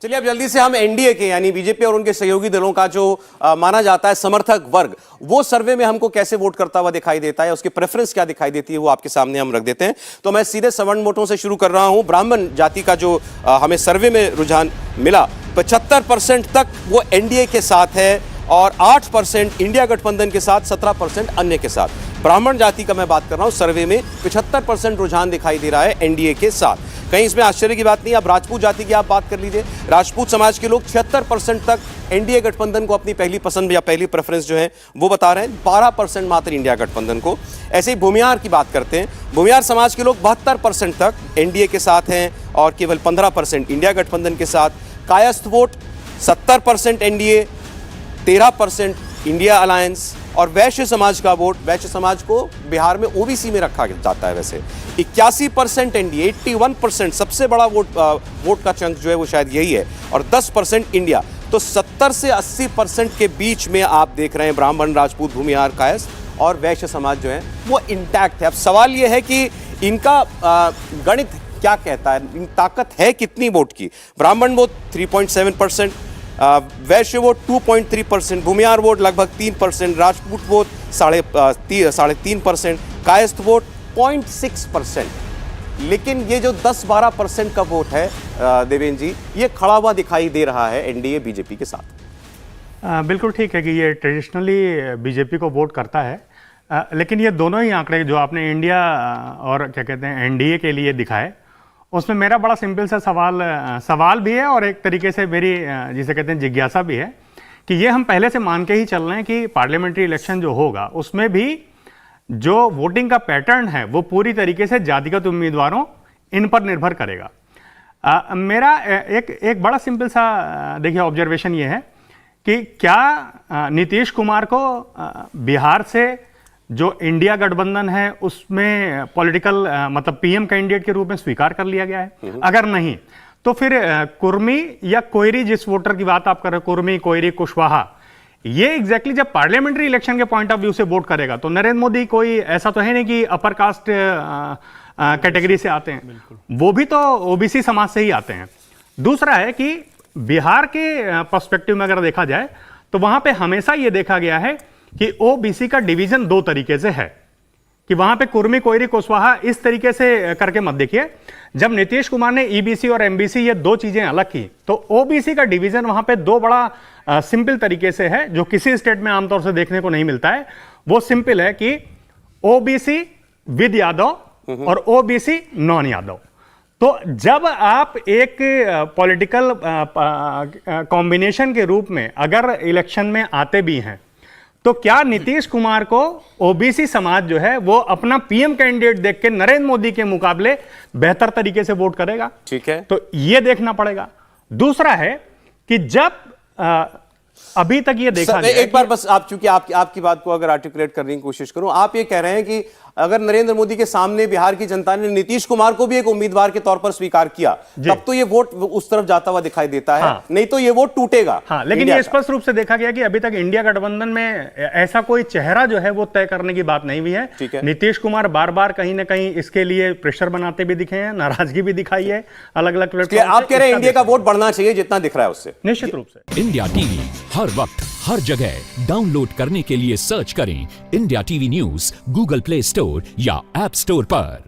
चलिए अब जल्दी से हम एनडीए के यानी बीजेपी और उनके सहयोगी दलों का जो माना जाता है समर्थक वर्ग, वो सर्वे में हमको कैसे वोट करता हुआ दिखाई देता है, उसकी प्रेफरेंस क्या दिखाई देती है, वो आपके सामने हम रख देते हैं। तो मैं सीधे सवर्ण वोटों से शुरू कर रहा हूं। ब्राह्मण जाति का जो हमें सर्वे में रुझान मिला, 75% तक वो एनडीए के साथ है और 8% इंडिया गठबंधन के साथ, 17% अन्य के साथ। ब्राह्मण जाति का मैं बात कर रहा हूं, सर्वे में 75% रुझान दिखाई दे रहा है एनडीए के साथ। कहीं इसमें आश्चर्य की बात नहीं। अब राजपूत जाति की आप बात कर लीजिए, राजपूत समाज के लोग 76% तक एनडीए गठबंधन को अपनी पहली पसंद या पहली प्रेफरेंस जो है वो बता रहे हैं, 12% मात्र इंडिया गठबंधन को। ऐसे ही भूमियार की बात करते हैं, भूमियार समाज के लोग 72% तक एनडीए के साथ हैं और केवल 15% इंडिया गठबंधन के साथ। Kayastha vote 70% NDA, 13% India alliance. और वैश्य समाज का वोट, वैश्य समाज को बिहार में ओबीसी में रखा जाता है वैसे, 81% एनडीए, 81% सबसे बड़ा वोट का चंक जो है वो शायद यही है, और 10% इंडिया। तो 70 से 80% के बीच में आप देख रहे हैं ब्राह्मण, राजपूत, भूमिहार, कायस्थ और वैश्य समाज जो है वो इंटैक्ट है। अब सवाल ये है कि इनका गणित क्या कहता है, इन ताकत है कितनी वोट की। ब्राह्मण वोट 3.7%, वैश्य वोट 2.3%, भूमिहार वोट लगभग 3%, राजपूत वोट 3.5%, कायस्थ वोट 0.6%। लेकिन ये जो 10-12% का वोट है देवेंद्र जी, ये खड़ा हुआ दिखाई दे रहा है एनडीए बीजेपी के साथ। बिल्कुल ठीक है कि ये ट्रेडिशनली बीजेपी को वोट करता है, लेकिन ये दोनों ही आंकड़े जो आपने इंडिया और क्या कहते हैं एनडीए के लिए दिखाए, उसमें मेरा बड़ा सिंपल सा सवाल भी है और एक तरीके से मेरी जिसे कहते हैं जिज्ञासा भी है कि ये हम पहले से मान के ही चल रहे हैं कि पार्लियामेंट्री इलेक्शन जो होगा उसमें भी जो वोटिंग का पैटर्न है वो पूरी तरीके से जातिगत उम्मीदवारों इन पर निर्भर करेगा। मेरा एक बड़ा सिंपल सा देखिए ऑब्जर्वेशन ये है कि क्या नीतीश कुमार को बिहार से जो इंडिया गठबंधन है उसमें पॉलिटिकल मतलब पीएम कैंडिडेट के रूप में स्वीकार कर लिया गया है? अगर नहीं तो फिर कुर्मी या कोयरी, जिस वोटर की बात आप कर रहे हो, कुर्मी, कोयरी, कुशवाहा, ये एग्जैक्टली जब पार्लियामेंट्री इलेक्शन के पॉइंट ऑफ व्यू से वोट करेगा तो नरेंद्र मोदी कोई ऐसा तो है नहीं कि अपर कास्ट कैटेगरी से आते हैं, वो भी तो ओबीसी समाज से ही आते हैं। दूसरा है कि बिहार के पर्सपेक्टिव में अगर देखा जाए तो वहां पे हमेशा ये देखा गया है कि ओबीसी का डिवीजन दो तरीके से है, कि वहां पे कुर्मी, कोयरी, कुशवाहा इस तरीके से करके मत देखिए। जब नीतीश कुमार ने ईबीसी और एमबीसी ये दो चीजें अलग की तो ओबीसी का डिवीजन वहां पे दो बड़ा सिंपल तरीके से है, जो किसी स्टेट में आमतौर से देखने को नहीं मिलता है। वो सिंपल है कि ओबीसी विद यादव और ओबीसी नॉन यादव। तो जब आप एक पॉलिटिकल कॉम्बिनेशन के रूप में अगर इलेक्शन में आते भी हैं तो क्या नीतीश कुमार को ओबीसी समाज जो है वो अपना पीएम कैंडिडेट देख के नरेंद्र मोदी के मुकाबले बेहतर तरीके से वोट करेगा? ठीक है, तो ये देखना पड़ेगा। दूसरा है कि जब अभी तक ये देखा गया, एक बार बस आप, चूंकि आपकी बात को अगर आर्टिकुलेट करने की कोशिश करूं, आप ये कह रहे हैं कि अगर नरेंद्र मोदी के सामने बिहार की जनता ने नीतीश कुमार को भी एक उम्मीदवार के तौर पर स्वीकार किया तब तो ये वोट उस तरफ जाता हुआ दिखाई देता है। हाँ। नहीं तो ये वोट टूटेगा। हाँ, लेकिन ये स्पष्ट रूप से देखा गया कि अभी तक इंडिया गठबंधन में ऐसा कोई चेहरा जो है वो तय करने की बात नहीं हुई है। नीतीश कुमार बार बार कहीं ना कहीं इसके लिए प्रेशर बनाते भी दिखे हैं, नाराजगी भी दिखाई है अलग अलग प्लेटफॉर्म। आप कह रहे हैं इंडिया का वोट बढ़ना चाहिए जितना दिख रहा है उससे? निश्चित रूप से। इंडिया टीवी हर वक्त हर जगह डाउनलोड करने के लिए सर्च करें India TV news Google play store या ऐप स्टोर पर।